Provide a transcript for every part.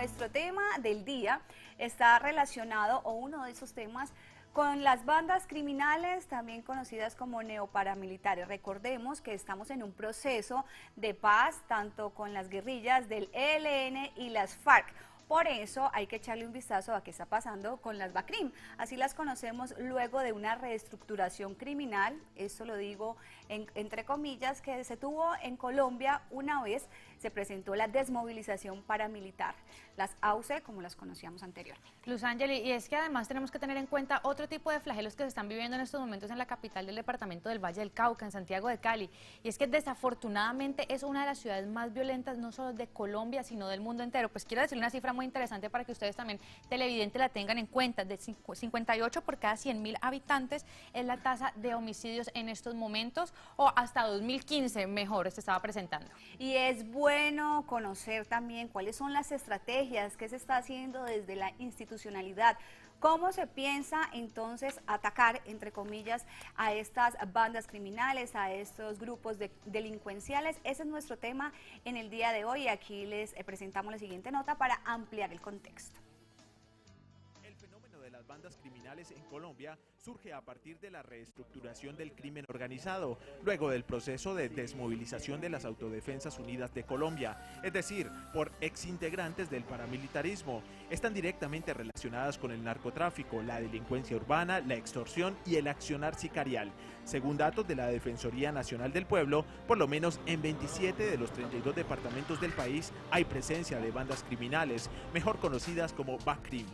nuestro tema del día está relacionado, o uno de esos temas, con las bandas criminales, también conocidas como neoparamilitares. Recordemos que estamos en un proceso de paz, tanto con las guerrillas del ELN y las FARC. Por eso hay que echarle un vistazo a qué está pasando con las BACRIM. Así las conocemos luego de una reestructuración criminal, esto lo digo entre comillas, que se tuvo en Colombia una vez se presentó la desmovilización paramilitar, las AUCE como las conocíamos anteriormente. Luz Ángeli, y es que además tenemos que tener en cuenta otro tipo de flagelos que se están viviendo en estos momentos en la capital del departamento del Valle del Cauca, en Santiago de Cali, y es que desafortunadamente es una de las ciudades más violentas no solo de Colombia, sino del mundo entero. Pues quiero decirle una cifra muy interesante para que ustedes también, televidentes, la tengan en cuenta: de 58 por cada 100.000 habitantes es la tasa de homicidios en estos momentos, o hasta 2015 mejor se estaba presentando. Y es bueno conocer también cuáles son las estrategias que se está haciendo desde la institucionalidad. ¿Cómo se piensa entonces atacar, entre comillas, a estas bandas criminales, a estos grupos delincuenciales? Ese es nuestro tema en el día de hoy. Aquí les presentamos la siguiente nota para ampliar el contexto. El fenómeno de las bandas criminales en Colombia surge a partir de la reestructuración del crimen organizado, luego del proceso de desmovilización de las Autodefensas Unidas de Colombia, es decir, por exintegrantes del paramilitarismo. Están directamente relacionadas con el narcotráfico, la delincuencia urbana, la extorsión y el accionar sicarial. Según datos de la Defensoría Nacional del Pueblo, por lo menos en 27 de los 32 departamentos del país hay presencia de bandas criminales, mejor conocidas como BACRIM.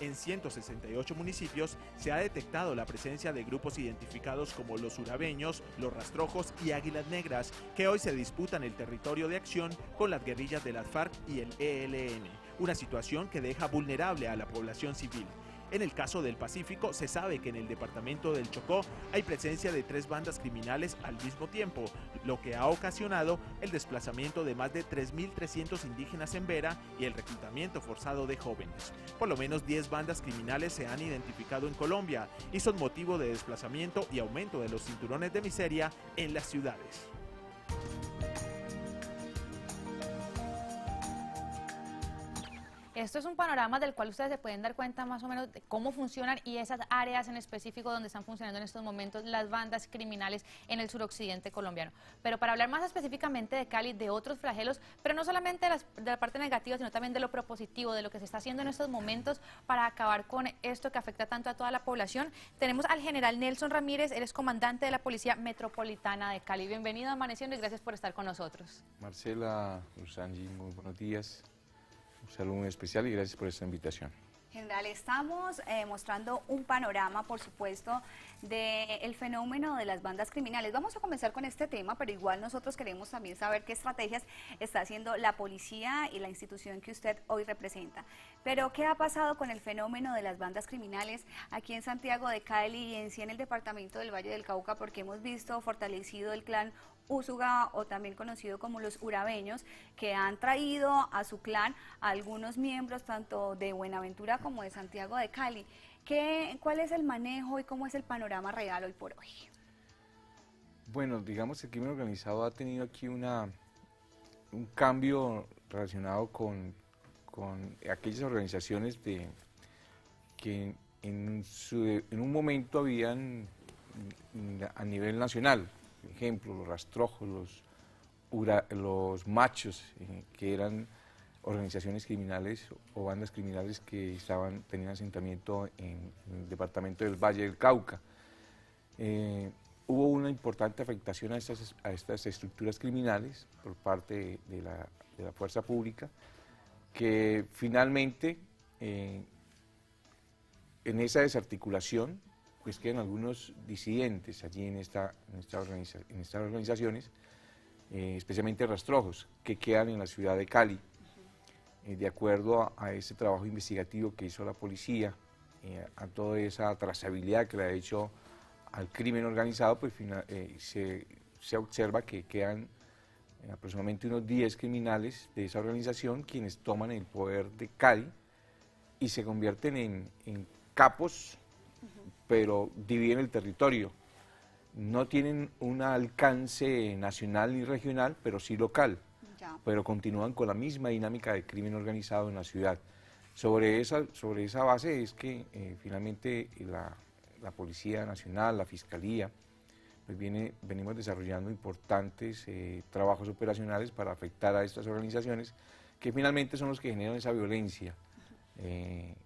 En 168 municipios se ha detectado la presencia de grupos identificados como los urabeños, los rastrojos y águilas negras, que hoy se disputan el territorio de acción con las guerrillas de las FARC y el ELN, una situación que deja vulnerable a la población civil. En el caso del Pacífico, se sabe que en el departamento del Chocó hay presencia de 3 bandas criminales al mismo tiempo, lo que ha ocasionado el desplazamiento de más de 3.300 indígenas en Vera y el reclutamiento forzado de jóvenes. Por lo menos 10 bandas criminales se han identificado en Colombia y son motivo de desplazamiento y aumento de los cinturones de miseria en las ciudades. Esto es un panorama del cual ustedes se pueden dar cuenta más o menos de cómo funcionan y esas áreas en específico donde están funcionando en estos momentos las bandas criminales en el suroccidente colombiano. Pero para hablar más específicamente de Cali, de otros flagelos, pero no solamente de la parte negativa, sino también de lo propositivo, de lo que se está haciendo en estos momentos para acabar con esto que afecta tanto a toda la población, tenemos al general Nelson Ramírez. Él es comandante de la Policía Metropolitana de Cali. Bienvenido a Amaneciendo y gracias por estar con nosotros. Marcela, Lusangi, muy buenos días. Un saludo muy especial y gracias por esta invitación. General, estamos mostrando un panorama, por supuesto, del fenómeno de las bandas criminales. Vamos a comenzar con este tema, pero igual nosotros queremos también saber qué estrategias está haciendo la policía y la institución que usted hoy representa. Pero, ¿qué ha pasado con el fenómeno de las bandas criminales aquí en Santiago de Cali y en sí en el departamento del Valle del Cauca? Porque hemos visto fortalecido el clan Úsuga, o también conocido como los urabeños, que han traído a su clan a algunos miembros tanto de Buenaventura como de Santiago de Cali. ¿Cuál es el manejo y cómo es el panorama real hoy por hoy? Bueno, digamos que el crimen organizado ha tenido aquí un cambio relacionado con aquellas organizaciones que en un momento habían a nivel nacional. Por ejemplo, los rastrojos, los machos, que eran organizaciones criminales o bandas criminales que tenían asentamiento en el departamento del Valle del Cauca. Hubo una importante afectación a estas estructuras criminales por parte de la fuerza pública, que finalmente en esa desarticulación pues quedan algunos disidentes allí en estas organizaciones, especialmente rastrojos, que quedan en la ciudad de Cali. De acuerdo a ese trabajo investigativo que hizo la policía, a toda esa trazabilidad que le ha hecho al crimen organizado, pues se observa que quedan aproximadamente unos 10 criminales de esa organización quienes toman el poder de Cali y se convierten en capos, pero dividen el territorio. No tienen un alcance nacional ni regional, pero sí local. Ya. pero continúan con la misma dinámica de crimen organizado en la ciudad. Sobre esa base es que finalmente la Policía Nacional, la Fiscalía, pues venimos desarrollando importantes trabajos operacionales para afectar a estas organizaciones que finalmente son los que generan esa violencia en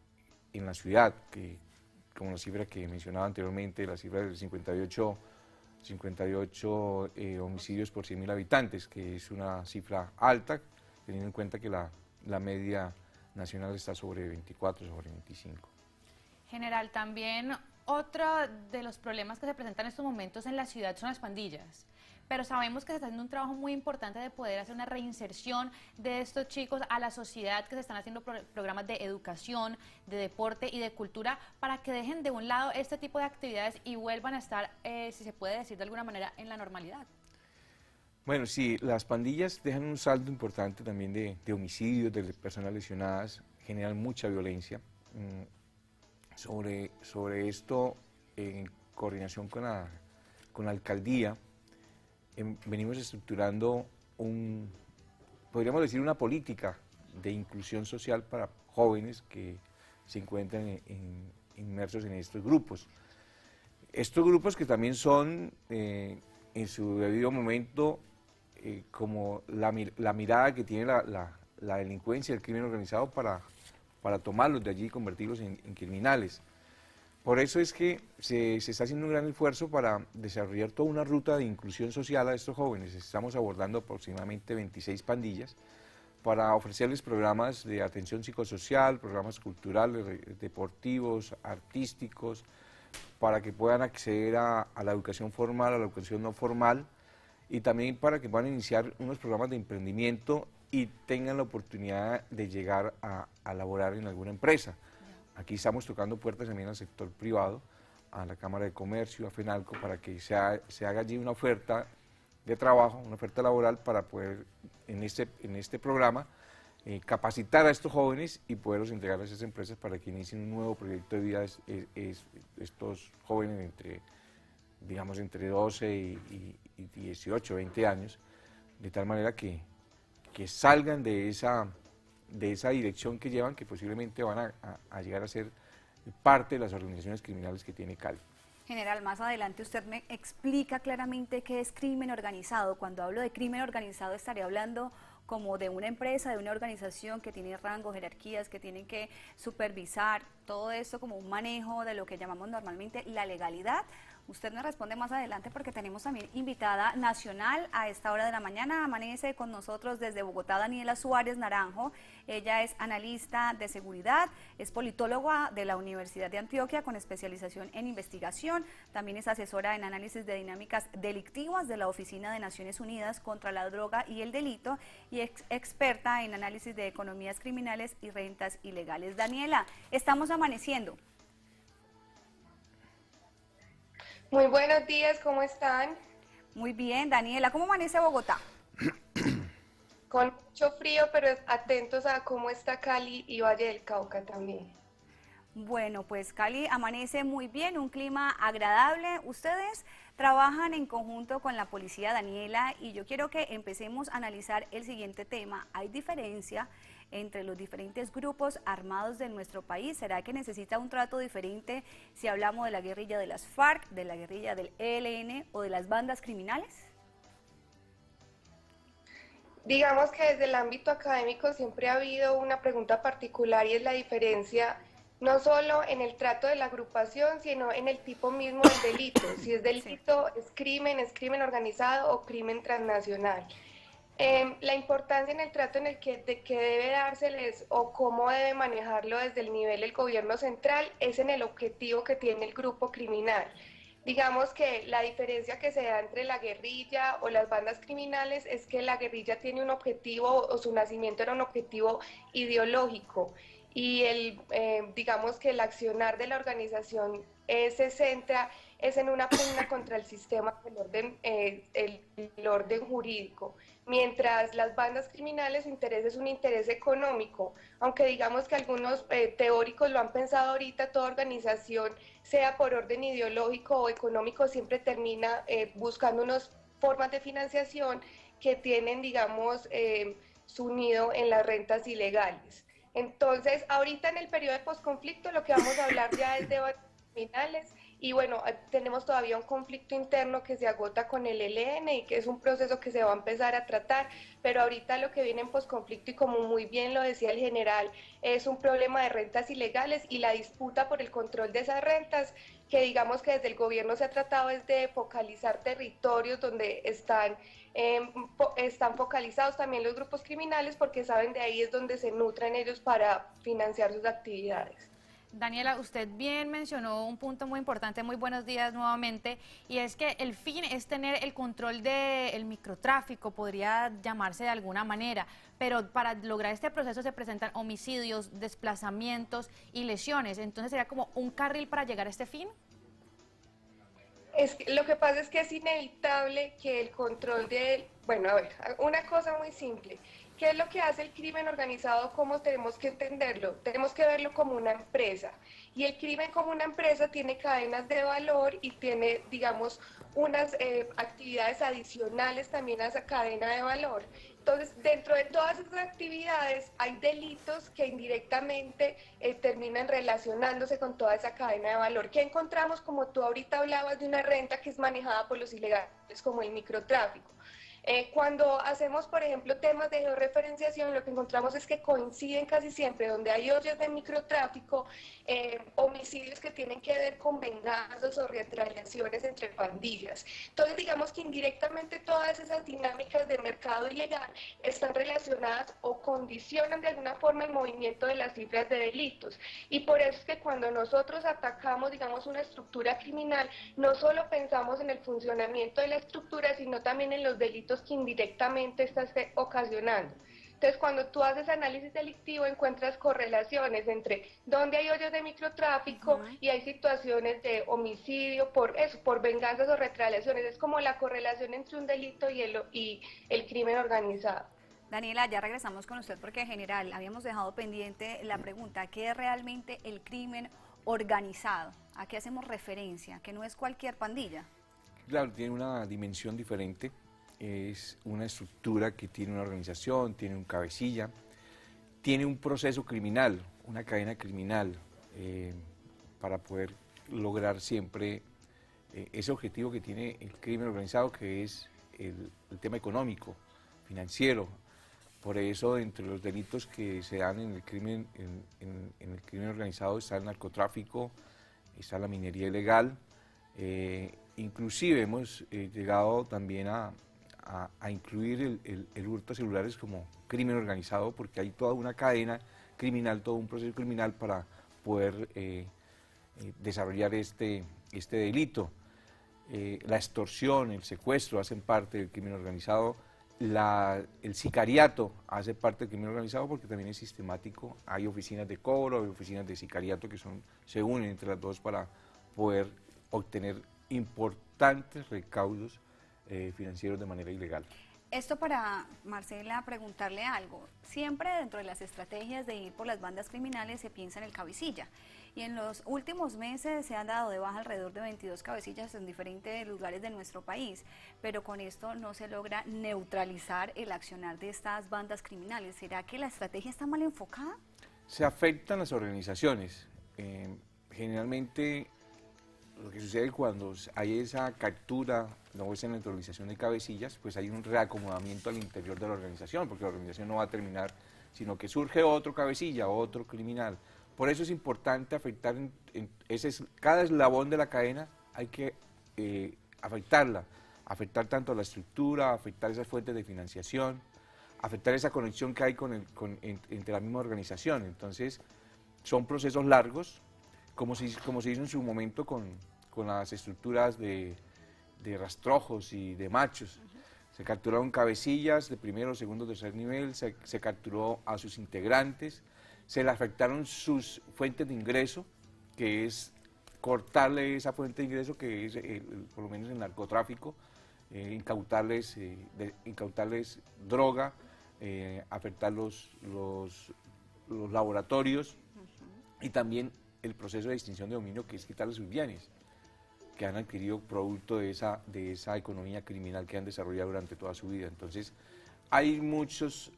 la ciudad, que como la cifra que mencionaba anteriormente, la cifra del 58 homicidios por 100.000 habitantes, que es una cifra alta, teniendo en cuenta que la media nacional está sobre 24, sobre 25. General, también otro de los problemas que se presentan en estos momentos en la ciudad son las pandillas. Pero sabemos que se está haciendo un trabajo muy importante de poder hacer una reinserción de estos chicos a la sociedad, que se están haciendo programas de educación, de deporte y de cultura para que dejen de un lado este tipo de actividades y vuelvan a estar, si se puede decir de alguna manera, en la normalidad. Bueno, sí, las pandillas dejan un saldo importante también de homicidios, de personas lesionadas, generan mucha violencia. Sobre esto, en coordinación con la alcaldía, venimos estructurando podríamos decir, una política de inclusión social para jóvenes que se encuentran inmersos en estos grupos. Estos grupos que también son, en su debido momento, como la mirada que tiene la delincuencia, el crimen organizado para tomarlos de allí y convertirlos en criminales. Por eso es que se está haciendo un gran esfuerzo para desarrollar toda una ruta de inclusión social a estos jóvenes. Estamos abordando aproximadamente 26 pandillas para ofrecerles programas de atención psicosocial, programas culturales, deportivos, artísticos, para que puedan acceder a la educación formal, a la educación no formal, y también para que puedan iniciar unos programas de emprendimiento y tengan la oportunidad de llegar a laborar en alguna empresa. Aquí estamos tocando puertas también al sector privado, a la Cámara de Comercio, a FENALCO, para que se haga allí una oferta de trabajo, una oferta laboral para poder, en este programa, capacitar a estos jóvenes y poderlos entregar a esas empresas para que inicien un nuevo proyecto de vida estos jóvenes entre 12 y 18, 20 años, de tal manera que salgan de esa dirección que llevan, que posiblemente van a llegar a ser parte de las organizaciones criminales que tiene Cali. General, más adelante usted me explica claramente qué es crimen organizado. Cuando hablo de crimen organizado estaría hablando como de una empresa, de una organización que tiene rango, jerarquías, que tienen que supervisar todo esto como un manejo de lo que llamamos normalmente la legalidad. Usted me responde más adelante porque tenemos también invitada nacional a esta hora de la mañana. Amanece con nosotros desde Bogotá Daniela Suárez Naranjo. Ella es analista de seguridad, es politóloga de la Universidad de Antioquia con especialización en investigación. También es asesora en análisis de dinámicas delictivas de la Oficina de Naciones Unidas contra la Droga y el Delito y es experta en análisis de economías criminales y rentas ilegales. Daniela, estamos amaneciendo. Muy buenos días, ¿cómo están? Muy bien, Daniela, ¿cómo amanece Bogotá? Con mucho frío, pero atentos a cómo está Cali y Valle del Cauca también. Bueno, pues Cali amanece muy bien, un clima agradable. Ustedes trabajan en conjunto con la policía, Daniela, y yo quiero que empecemos a analizar el siguiente tema. ¿Hay diferencia entre los diferentes grupos armados de nuestro país? ¿Será que necesita un trato diferente si hablamos de la guerrilla de las FARC, de la guerrilla del ELN o de las bandas criminales? Digamos que desde el ámbito académico siempre ha habido una pregunta particular y es la diferencia no solo en el trato de la agrupación, sino en el tipo mismo del delito. Si es delito, es crimen organizado o crimen transnacional. La importancia en el trato de que debe dárseles o cómo debe manejarlo desde el nivel del gobierno central es en el objetivo que tiene el grupo criminal. Digamos que la diferencia que se da entre la guerrilla o las bandas criminales es que la guerrilla tiene un objetivo o su nacimiento era un objetivo ideológico y digamos que el accionar de la organización se centra en una pugna contra el sistema el orden jurídico, mientras las bandas criminales su interés es un interés económico, aunque digamos que algunos teóricos lo han pensado ahorita, toda organización, sea por orden ideológico o económico, siempre termina buscando unas formas de financiación que tienen, digamos, su nido en las rentas ilegales. Entonces, ahorita en el periodo de posconflicto lo que vamos a hablar ya es de bandas criminales y bueno, tenemos todavía un conflicto interno que se agota con el ELN y que es un proceso que se va a empezar a tratar, pero ahorita lo que viene en posconflicto y como muy bien lo decía el general, es un problema de rentas ilegales y la disputa por el control de esas rentas que digamos que desde el gobierno se ha tratado es de focalizar territorios donde están focalizados también los grupos criminales porque saben de ahí es donde se nutren ellos para financiar sus actividades. Daniela, usted bien mencionó un punto muy importante, muy buenos días nuevamente, y es que el fin es tener el control del microtráfico, podría llamarse de alguna manera, pero para lograr este proceso se presentan homicidios, desplazamientos y lesiones, entonces sería como un carril para llegar a este fin. Lo que pasa es que es inevitable que el control de, bueno, a ver, una cosa muy simple. ¿Qué es lo que hace el crimen organizado? ¿Cómo tenemos que entenderlo? Tenemos que verlo como una empresa. Y el crimen como una empresa tiene cadenas de valor y tiene, digamos, unas actividades adicionales también a esa cadena de valor. Entonces, dentro de todas esas actividades hay delitos que indirectamente terminan relacionándose con toda esa cadena de valor. ¿Qué encontramos? Como tú ahorita hablabas de una renta que es manejada por los ilegales, como el microtráfico. Cuando hacemos, por ejemplo, temas de georreferenciación, lo que encontramos es que coinciden casi siempre donde hay ollas de microtráfico, homicidios que tienen que ver con venganzas o retaliaciones entre pandillas. Entonces, digamos que indirectamente todas esas dinámicas de mercado ilegal están relacionadas o condicionan de alguna forma el movimiento de las cifras de delitos. Y por eso es que cuando nosotros atacamos, digamos, una estructura criminal, no solo pensamos en el funcionamiento de la estructura, sino también en los delitos que indirectamente estás ocasionando. Entonces, cuando tú haces análisis delictivo, encuentras correlaciones entre dónde hay ollas de microtráfico y hay situaciones de homicidio por eso, por venganzas o retaliaciones. Es como la correlación entre un delito y el crimen organizado. Daniela, ya regresamos con usted porque en general habíamos dejado pendiente la pregunta, ¿qué es realmente el crimen organizado? ¿A qué hacemos referencia? Que no es cualquier pandilla. Claro, tiene una dimensión diferente. Es una estructura que tiene una organización, tiene un cabecilla, tiene un proceso criminal, una cadena criminal, para poder lograr siempre ese objetivo que tiene el crimen organizado, que es el tema económico, financiero. Por eso, entre los delitos que se dan en el crimen, en el crimen organizado está el narcotráfico, está la minería ilegal, inclusive hemos llegado también a incluir el hurto de celulares como crimen organizado, porque hay toda una cadena criminal, todo un proceso criminal para poder desarrollar este delito. La extorsión, el secuestro hacen parte del crimen organizado, el sicariato hace parte del crimen organizado porque también es sistemático, hay oficinas de cobro, hay oficinas de sicariato que se unen entre las dos para poder obtener importantes recaudos financieros de manera ilegal. Esto para, Marcela, preguntarle algo. Siempre dentro de las estrategias de ir por las bandas criminales se piensa en el cabecilla. Y en los últimos meses se han dado de baja alrededor de 22 cabecillas en diferentes lugares de nuestro país. Pero con esto no se logra neutralizar el accionar de estas bandas criminales. ¿Será que la estrategia está mal enfocada? Se afectan las organizaciones. Generalmente lo que sucede cuando hay esa captura, no esa neutralización de cabecillas, pues hay un reacomodamiento al interior de la organización, porque la organización no va a terminar, sino que surge otro cabecilla, otro criminal. Por eso es importante afectar, cada eslabón de la cadena hay que afectar tanto a la estructura, afectar esas fuentes de financiación, afectar esa conexión que hay entre la misma organización. Entonces, son procesos largos, como se hizo en su momento con las estructuras de rastrojos y de machos. Se capturaron cabecillas de primero, segundo, tercer nivel, se capturó a sus integrantes, se le afectaron sus fuentes de ingreso, que es cortarle esa fuente de ingreso, que es por lo menos el narcotráfico, incautarles droga, afectar los laboratorios y también el proceso de extinción de dominio, que es quitarle sus bienes. que han adquirido producto de esa economía criminal que han desarrollado durante toda su vida. Entonces, hay muchos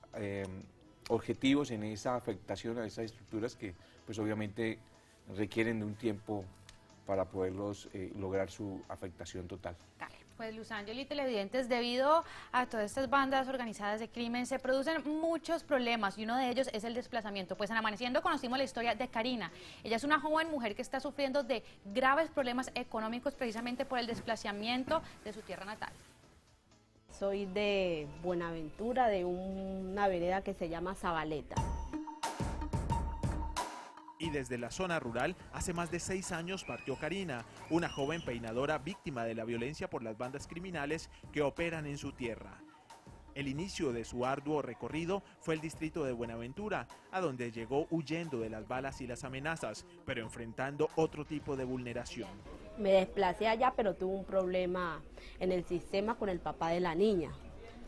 objetivos en esa afectación a esas estructuras que pues obviamente requieren de un tiempo para poderlos lograr su afectación total. Pues Luz Ángel y televidentes, debido a todas estas bandas organizadas de crimen se producen muchos problemas y uno de ellos es el desplazamiento. Pues en Amaneciendo conocimos la historia de Karina. Ella es una joven mujer que está sufriendo de graves problemas económicos precisamente por el desplazamiento de su tierra natal. Soy de Buenaventura, de una vereda que se llama Zabaleta. Y desde la zona rural, hace más de 6 años partió Karina, una joven peinadora víctima de la violencia por las bandas criminales que operan en su tierra. El inicio de su arduo recorrido fue el distrito de Buenaventura, a donde llegó huyendo de las balas y las amenazas, pero enfrentando otro tipo de vulneración. Me desplacé allá, pero tuve un problema en el sistema con el papá de la niña.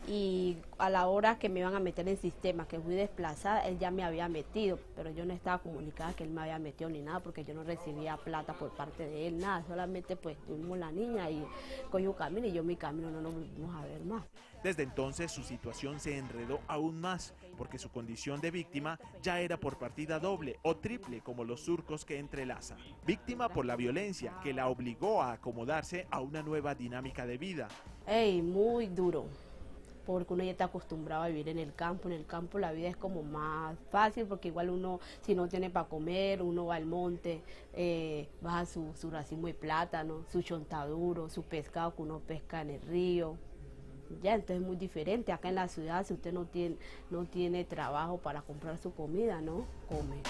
Y a la hora que me iban a meter en el sistema, que fui desplazada, él ya me había metido, pero yo no estaba comunicada que él me había metido ni nada, porque yo no recibía plata por parte de él, nada, solamente pues tuvimos la niña y cogió un camino y yo mi camino no nos volvimos a ver más. Desde entonces su situación se enredó aún más, porque su condición de víctima ya era por partida doble o triple como los surcos que entrelaza. Víctima por la violencia que la obligó a acomodarse a una nueva dinámica de vida. Muy duro. Porque uno ya está acostumbrado a vivir en el campo la vida es como más fácil porque igual uno si no tiene para comer, uno va al monte, baja su racimo de plátano, su chontaduro, su pescado que uno pesca en el río, ya entonces es muy diferente. Acá en la ciudad si usted no tiene trabajo para comprar su comida, no come.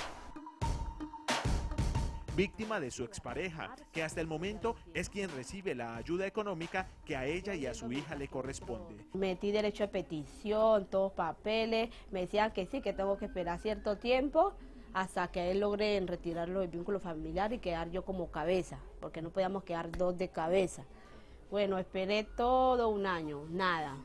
Víctima de su expareja, que hasta el momento es quien recibe la ayuda económica que a ella y a su hija le corresponde. Metí derecho de petición, todos papeles, me decían que sí, que tengo que esperar cierto tiempo hasta que él logre retirarlo del vínculo familiar y quedar yo como cabeza, porque no podíamos quedar dos de cabeza. Bueno, esperé todo un año, nada.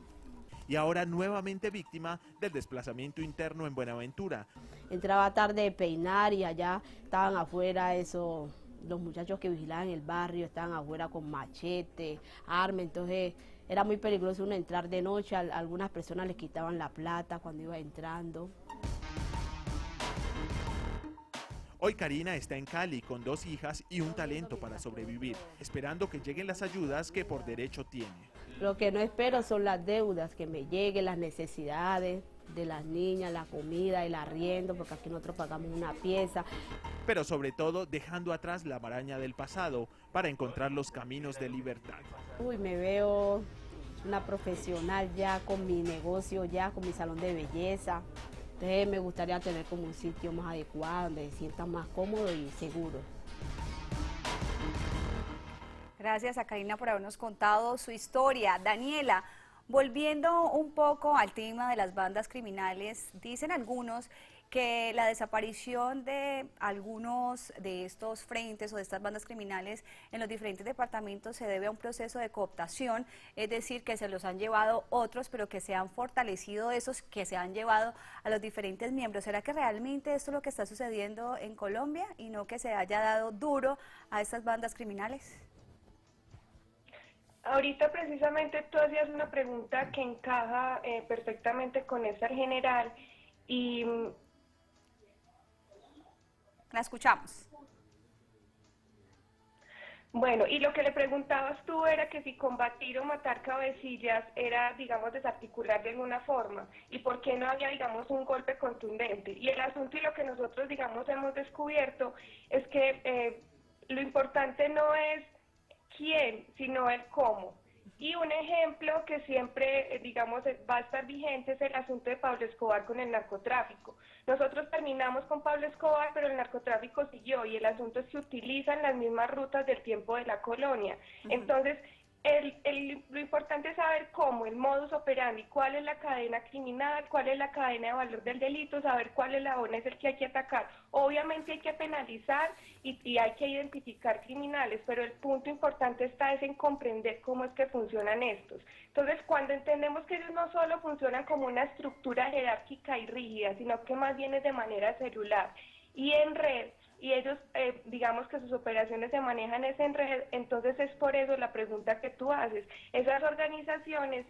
Y ahora nuevamente víctima del desplazamiento interno en Buenaventura. Entraba tarde de peinar y allá estaban afuera los muchachos que vigilaban el barrio, estaban afuera con machete, arma, entonces era muy peligroso uno entrar de noche, algunas personas les quitaban la plata cuando iba entrando. Hoy Karina está en Cali con 2 hijas y un talento para sobrevivir, esperando que lleguen las ayudas que por derecho tiene. Lo que no espero son las deudas, que me lleguen las necesidades de las niñas, la comida, el arriendo, porque aquí nosotros pagamos una pieza. Pero sobre todo dejando atrás la maraña del pasado para encontrar los caminos de libertad. Me veo una profesional ya con mi negocio, ya con mi salón de belleza. Entonces me gustaría tener como un sitio más adecuado, donde se sienta más cómodo y seguro. Gracias a Karina por habernos contado su historia. Daniela, volviendo un poco al tema de las bandas criminales, dicen algunos que la desaparición de algunos de estos frentes o de estas bandas criminales en los diferentes departamentos se debe a un proceso de cooptación, es decir, que se los han llevado otros, pero que se han fortalecido esos que se han llevado a los diferentes miembros. ¿Será que realmente esto es lo que está sucediendo en Colombia y no que se haya dado duro a estas bandas criminales? Ahorita precisamente tú hacías una pregunta que encaja perfectamente con esa general y... La escuchamos. Bueno, y lo que le preguntabas tú era que si combatir o matar cabecillas era, digamos, desarticular de alguna forma, y por qué no había, digamos, un golpe contundente. Y el asunto y lo que nosotros, digamos, hemos descubierto es que lo importante no es quién, sino el cómo. Y un ejemplo que siempre, digamos, va a estar vigente es el asunto de Pablo Escobar con el narcotráfico. Nosotros terminamos con Pablo Escobar, pero el narcotráfico siguió y el asunto es que utilizan las mismas rutas del tiempo de la colonia. Entonces, lo importante es saber cómo, el modus operandi, cuál es la cadena criminal, cuál es la cadena de valor del delito, saber cuál eslabón es el que hay que atacar. Obviamente hay que penalizar y hay que identificar criminales, pero el punto importante está en comprender cómo es que funcionan estos. Entonces, cuando entendemos que ellos no solo funcionan como una estructura jerárquica y rígida, sino que más bien es de manera celular y en red, y ellos, digamos que sus operaciones se manejan en red, entonces es por eso la pregunta que tú haces. Esas organizaciones,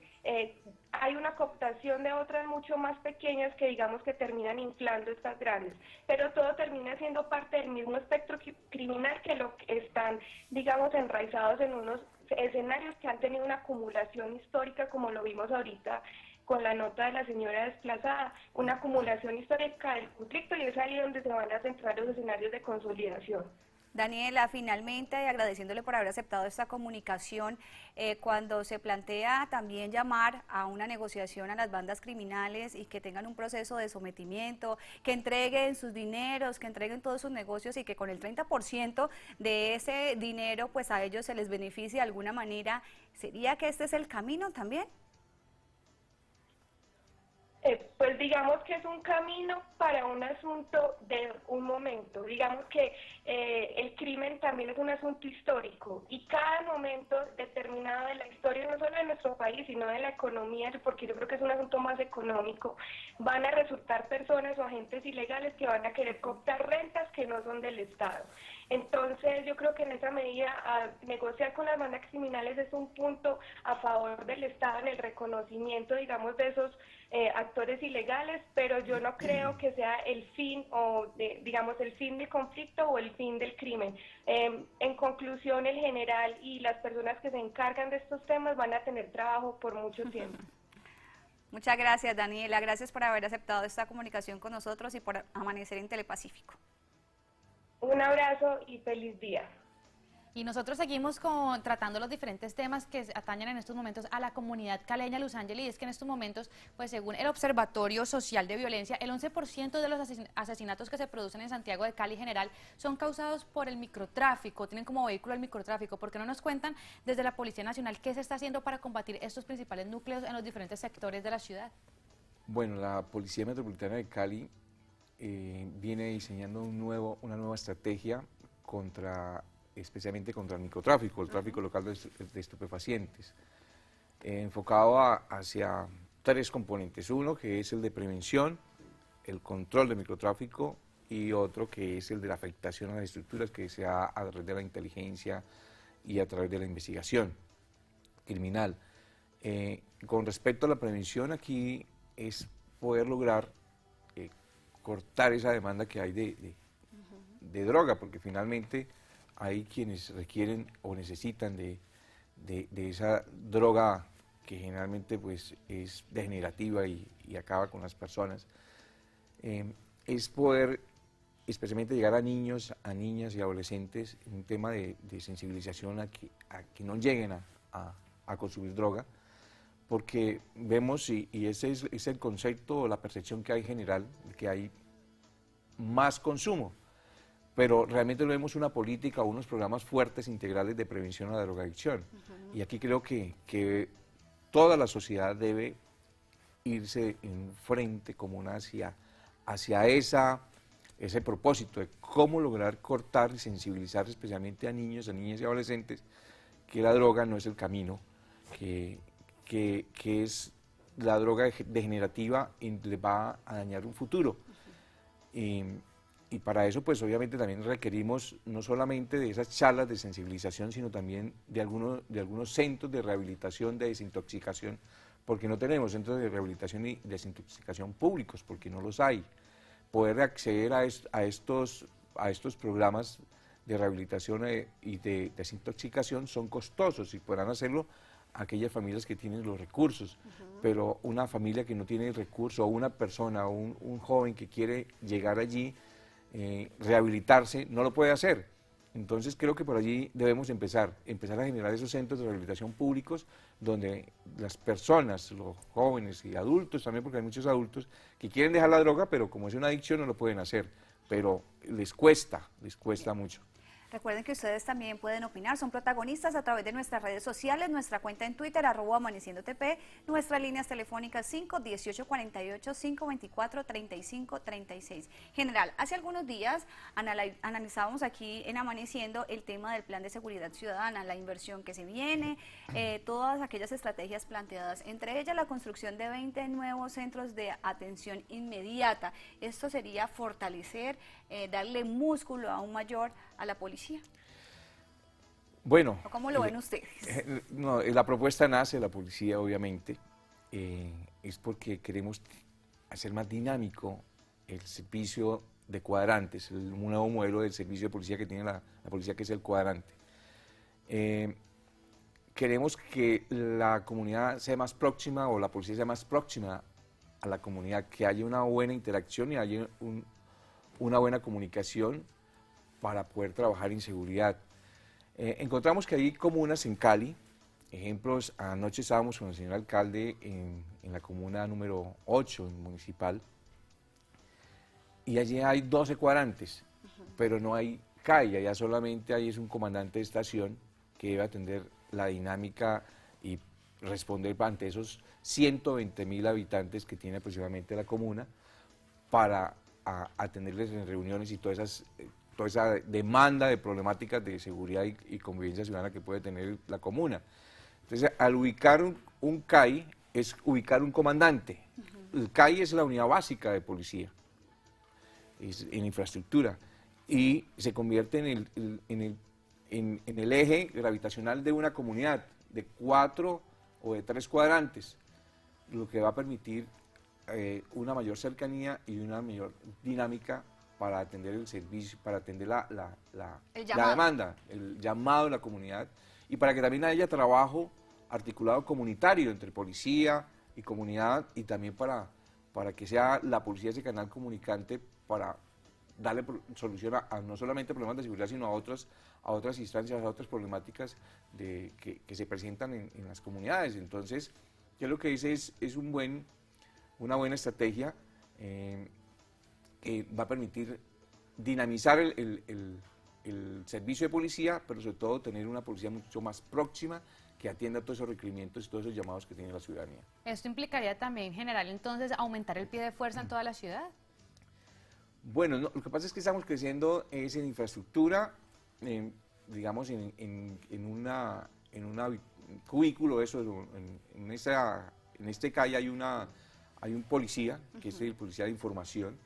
hay una cooptación de otras mucho más pequeñas que digamos que terminan inflando estas grandes, pero todo termina siendo parte del mismo espectro criminal, que lo que están, digamos, enraizados en unos escenarios que han tenido una acumulación histórica, como lo vimos ahorita con la nota de la señora desplazada, una acumulación histórica del conflicto, y es ahí donde se van a centrar los escenarios de consolidación. Daniela, finalmente, agradeciéndole por haber aceptado esta comunicación, cuando se plantea también llamar a una negociación a las bandas criminales y que tengan un proceso de sometimiento, que entreguen sus dineros, que entreguen todos sus negocios y que con el 30% de ese dinero pues a ellos se les beneficie de alguna manera, ¿sería que este es el camino también? Pues digamos que es un camino para un asunto de un momento. Digamos que el crimen también es un asunto histórico, y cada momento determinado de la historia, no solo de nuestro país, sino de la economía, porque yo creo que es un asunto más económico, van a resultar personas o agentes ilegales que van a querer cooptar rentas que no son del Estado. Entonces yo creo que en esa medida negociar con las bandas criminales es un punto a favor del Estado en el reconocimiento, digamos, de esos actores ilegales, pero yo no creo que sea el fin, digamos, el fin del conflicto o el fin del crimen. En conclusión, el general y las personas que se encargan de estos temas van a tener trabajo por mucho tiempo. Muchas gracias, Daniela, gracias por haber aceptado esta comunicación con nosotros y por amanecer en Telepacífico. Un abrazo y feliz día. Y nosotros seguimos tratando los diferentes temas que atañen en estos momentos a la comunidad caleña, Luz Ángel, y es que en estos momentos, pues según el Observatorio Social de Violencia, el 11% de los asesinatos que se producen en Santiago de Cali general son causados por el microtráfico, tienen como vehículo el microtráfico. ¿Por qué no nos cuentan desde la Policía Nacional qué se está haciendo para combatir estos principales núcleos en los diferentes sectores de la ciudad? Bueno, la Policía Metropolitana de Cali viene diseñando una nueva estrategia especialmente contra el microtráfico, el tráfico local de estupefacientes, enfocado hacia tres componentes. Uno, que es el de prevención, el control del microtráfico, y otro que es el de la afectación a las estructuras, que se da a través de la inteligencia y a través de la investigación criminal. Con respecto a la prevención, aquí es poder lograr cortar esa demanda que hay de droga, porque finalmente hay quienes requieren o necesitan de esa droga que generalmente pues es degenerativa y acaba con las personas. Es poder especialmente llegar a niños, a niñas y adolescentes en un tema de sensibilización a que no lleguen a consumir droga, porque vemos, y ese es el concepto o la percepción que hay general, que hay más consumo, pero realmente no vemos una política o unos programas fuertes integrales de prevención a la drogadicción. Y aquí creo que toda la sociedad debe irse en frente común hacia ese propósito de cómo lograr cortar y sensibilizar especialmente a niños, a niñas y adolescentes, que la droga no es el camino, que es la droga degenerativa y les va a dañar un futuro. Y para eso, pues obviamente también requerimos no solamente de esas charlas de sensibilización, sino también de algunos centros de rehabilitación, de desintoxicación, porque no tenemos centros de rehabilitación y desintoxicación públicos, porque no los hay. Poder acceder a estos programas de rehabilitación y de desintoxicación son costosos, y podrán hacerlo aquellas familias que tienen los recursos, pero una familia que no tiene recursos, o una persona, o un joven que quiere llegar allí, rehabilitarse, no lo puede hacer. Entonces creo que por allí debemos empezar a generar esos centros de rehabilitación públicos donde las personas, los jóvenes y adultos también, porque hay muchos adultos que quieren dejar la droga, pero como es una adicción no lo pueden hacer, pero les cuesta mucho. Recuerden que ustedes también pueden opinar, son protagonistas a través de nuestras redes sociales, nuestra cuenta en Twitter, @amaneciendotp, nuestras líneas telefónicas 51848, 524-3536. General, hace algunos días analizábamos aquí en Amaneciendo el tema del plan de seguridad ciudadana, la inversión que se viene, todas aquellas estrategias planteadas, entre ellas la construcción de 20 nuevos centros de atención inmediata. Esto sería fortalecer, darle músculo aún mayor a la policía. Bueno, ¿Cómo lo ven ustedes? No, la propuesta nace de la policía, obviamente, es porque queremos hacer más dinámico el servicio de cuadrantes, un nuevo modelo del servicio de policía que tiene la policía, que es el cuadrante. Queremos que la comunidad sea más próxima, o la policía sea más próxima a la comunidad, que haya una buena interacción y haya una buena comunicación para poder trabajar en seguridad. Encontramos que hay comunas en Cali, ejemplos, anoche estábamos con el señor alcalde en la comuna número 8, municipal, y allí hay 12 cuadrantes, pero no hay CAI, allá solamente hay es un comandante de estación que debe atender la dinámica y responder ante esos 120.000 habitantes que tiene aproximadamente la comuna, para atenderles en reuniones y toda esa demanda de problemáticas de seguridad y convivencia ciudadana que puede tener la comuna. Entonces, al ubicar un CAI, es ubicar un comandante. El CAI es la unidad básica de policía, en infraestructura, y se convierte en el eje gravitacional de una comunidad de 4 o de 3 cuadrantes, lo que va a permitir una mayor cercanía y una mayor dinámica para atender el servicio, para atender la demanda, el llamado de la comunidad, y para que también haya trabajo articulado comunitario entre policía y comunidad, y también para que sea la policía ese canal comunicante para darle solución a no solamente problemas de seguridad, sino a otras instancias, a otras problemáticas que se presentan en las comunidades. Entonces, yo lo que hice es una buena estrategia que va a permitir dinamizar el servicio de policía, pero sobre todo tener una policía mucho más próxima, que atienda todos esos requerimientos y todos esos llamados que tiene la ciudadanía. ¿Esto implicaría también, general, entonces, aumentar el pie de fuerza en toda la ciudad? Bueno, no, lo que pasa es que estamos creciendo en infraestructura, digamos, en un cubículo, en este CAI hay un policía, que es el policía de información,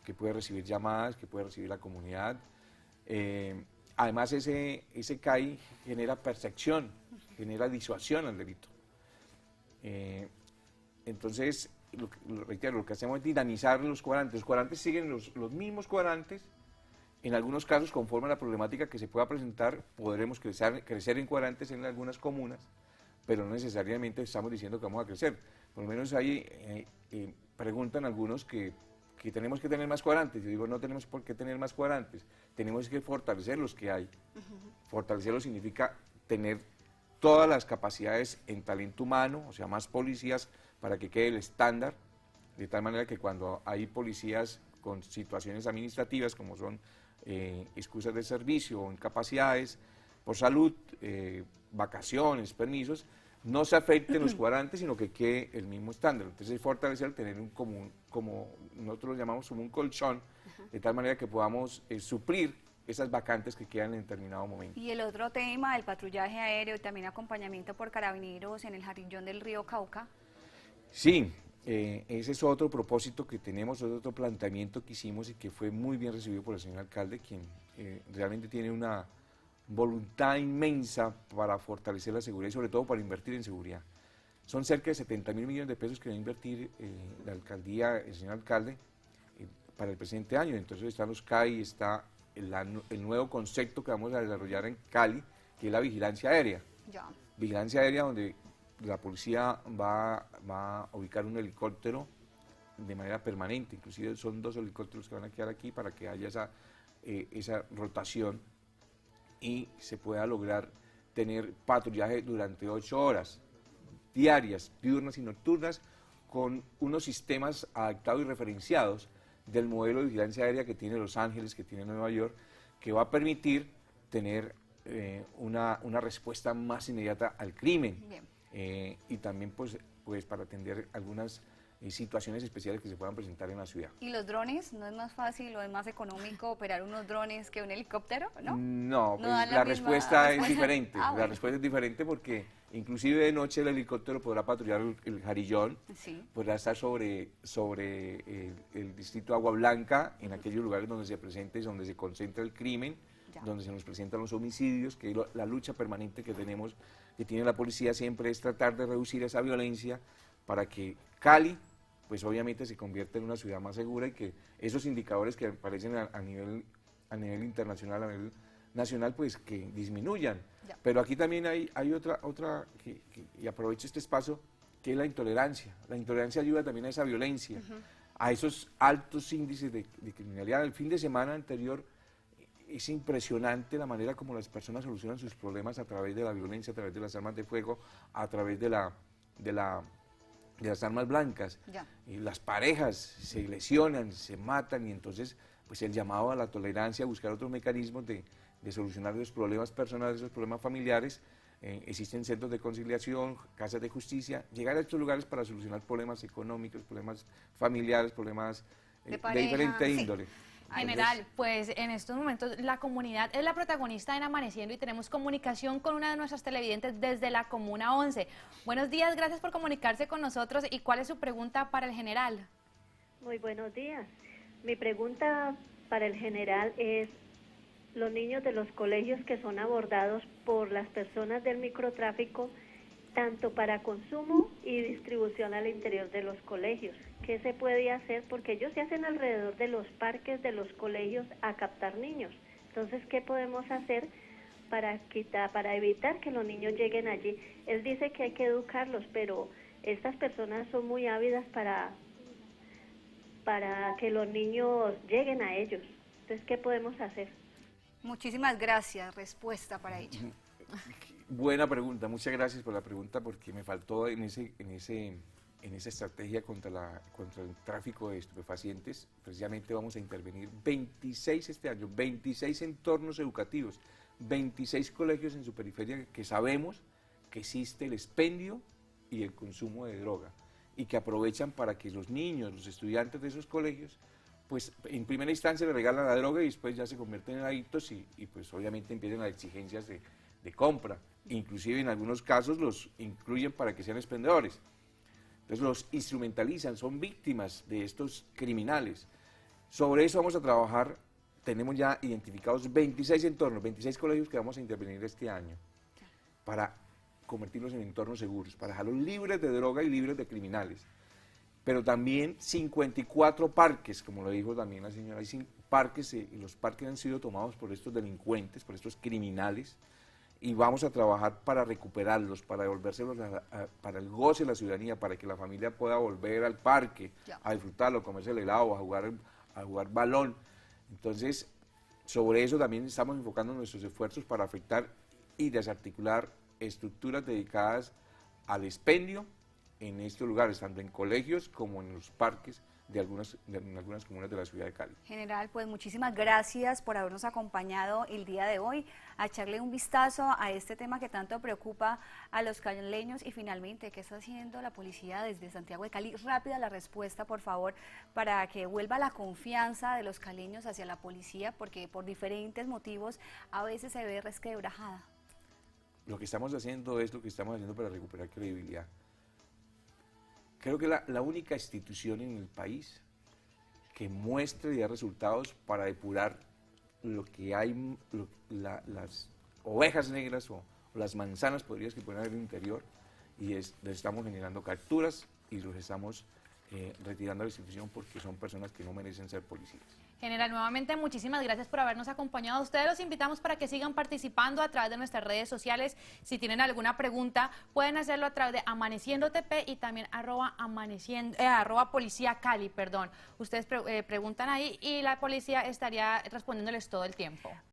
que puede recibir llamadas, que puede recibir la comunidad. Además, ese CAI genera percepción, genera disuasión al delito. Entonces, reitero, lo que hacemos es dinamizar los cuadrantes. Los cuadrantes siguen los mismos cuadrantes. En algunos casos, conforme a la problemática que se pueda presentar, podremos crecer en cuadrantes en algunas comunas, pero no necesariamente estamos diciendo que vamos a crecer. Por lo menos ahí preguntan algunos que tenemos que tener más cuadrantes. Yo digo, no tenemos por qué tener más cuadrantes, tenemos que fortalecer los que hay. Fortalecerlos significa tener todas las capacidades en talento humano, o sea, más policías para que quede el estándar, de tal manera que cuando hay policías con situaciones administrativas, como son excusas de servicio o incapacidades por salud, vacaciones, permisos, no se afecten los cuadrantes, sino que quede el mismo estándar. Entonces, es fortalecer, tener un común, como nosotros lo llamamos, como un colchón, de tal manera que podamos suplir esas vacantes que quedan en determinado momento. Y el otro tema, el patrullaje aéreo y también acompañamiento por carabineros en el Jarillón del río Cauca. Sí, ese es otro propósito que tenemos, otro planteamiento que hicimos y que fue muy bien recibido por el señor alcalde, quien realmente tiene una voluntad inmensa para fortalecer la seguridad y sobre todo para invertir en seguridad. Son cerca de 70.000 millones de pesos que va a invertir la alcaldía, el señor alcalde, para el presente año. Entonces están los CAI, está el nuevo concepto que vamos a desarrollar en Cali, que es la vigilancia aérea. Ya. Vigilancia aérea donde la policía va a ubicar un helicóptero de manera permanente, inclusive son 2 helicópteros que van a quedar aquí para que haya esa rotación y se pueda lograr tener patrullaje durante 8 horas diarias, diurnas y nocturnas, con unos sistemas adaptados y referenciados del modelo de vigilancia aérea que tiene Los Ángeles, que tiene Nueva York, que va a permitir tener una respuesta más inmediata al crimen. Bien. Y también pues para atender algunas situaciones especiales que se puedan presentar en la ciudad. ¿Y los drones? ¿No es más fácil o es más económico operar unos drones que un helicóptero? ¿No? No, ¿No pues, dan la misma respuesta es respuesta? diferente. Ah, La bueno. respuesta es diferente porque inclusive de noche el helicóptero podrá patrullar el Jarillón, Sí. podrá estar sobre el distrito Agua Blanca, en aquellos lugares donde se presenta y donde se concentra el crimen, Ya. donde se nos presentan los homicidios, que la lucha permanente que tenemos, que tiene la policía siempre es tratar de reducir esa violencia para que Cali, pues obviamente se convierta en una ciudad más segura y que esos indicadores que aparecen a nivel internacional, a nivel nacional, pues que disminuyan. Ya. Pero aquí también hay otra y aprovecho este espacio, que es la intolerancia. La intolerancia ayuda también a esa violencia, a esos altos índices de criminalidad. El fin de semana anterior es impresionante la manera como las personas solucionan sus problemas a través de la violencia, a través de las armas de fuego, a través de las armas blancas. Ya. Y las parejas se lesionan, se matan, y entonces pues el llamado a la tolerancia, a buscar otros mecanismos de solucionar los problemas personales, los problemas familiares. Existen centros de conciliación, casas de justicia, llegar a estos lugares para solucionar problemas económicos, problemas familiares, problemas De de pareja, diferente sí. índole. General, pues en estos momentos la comunidad es la protagonista en Amaneciendo y tenemos comunicación con una de nuestras televidentes desde la Comuna 11. Buenos días, gracias por comunicarse con nosotros. ¿Y cuál es su pregunta para el general? Muy buenos días. Mi pregunta para el general es, los niños de los colegios que son abordados por las personas del microtráfico, tanto para consumo y distribución al interior de los colegios, ¿qué se puede hacer? Porque ellos se hacen alrededor de los parques de los colegios a captar niños. Entonces, ¿qué podemos hacer para evitar que los niños lleguen allí? Él dice que hay que educarlos, pero estas personas son muy ávidas para que los niños lleguen a ellos. Entonces, ¿qué podemos hacer? Muchísimas gracias. Respuesta para ella. Buena pregunta, muchas gracias por la pregunta, porque me faltó en esa estrategia contra el tráfico de estupefacientes. Precisamente vamos a intervenir 26 este año, 26 entornos educativos, 26 colegios en su periferia que sabemos que existe el expendio y el consumo de droga, y que aprovechan para que los niños, los estudiantes de esos colegios, pues en primera instancia le regalan la droga y después ya se convierten en adictos y pues obviamente empiezan las exigencias de compra. Inclusive en algunos casos los incluyen para que sean expendedores. Entonces los instrumentalizan, son víctimas de estos criminales. Sobre eso vamos a trabajar. Tenemos ya identificados 26 entornos, 26 colegios que vamos a intervenir este año para convertirlos en entornos seguros, para dejarlos libres de droga y libres de criminales. Pero también 54 parques, como lo dijo también la señora, hay parques, y los parques han sido tomados por estos delincuentes, por estos criminales, y vamos a trabajar para recuperarlos, para devolvérselos para el goce de la ciudadanía, para que la familia pueda volver al parque, a disfrutarlo, a comerse el helado, a jugar balón. Entonces, sobre eso también estamos enfocando nuestros esfuerzos para afectar y desarticular estructuras dedicadas al expendio en estos lugares, tanto en colegios como en los parques en algunas comunas de la ciudad de Cali. General, pues muchísimas gracias por habernos acompañado el día de hoy, a echarle un vistazo a este tema que tanto preocupa a los caleños. Y finalmente, ¿qué está haciendo la policía desde Santiago de Cali? Rápida la respuesta, por favor, para que vuelva la confianza de los caleños hacia la policía, porque por diferentes motivos a veces se ve resquebrajada. Lo que estamos haciendo es lo que estamos haciendo para recuperar credibilidad. Creo que la única institución en el país que muestre y da resultados para depurar lo que hay, las ovejas negras o las manzanas podridas que pueden haber en el interior, y les estamos generando capturas y los estamos retirando a la institución porque son personas que no merecen ser policías. General, nuevamente muchísimas gracias por habernos acompañado. Ustedes los invitamos para que sigan participando a través de nuestras redes sociales. Si tienen alguna pregunta, pueden hacerlo a través de Amaneciendo TP y también arroba Policía Cali, perdón. Ustedes preguntan ahí y la policía estaría respondiéndoles todo el tiempo.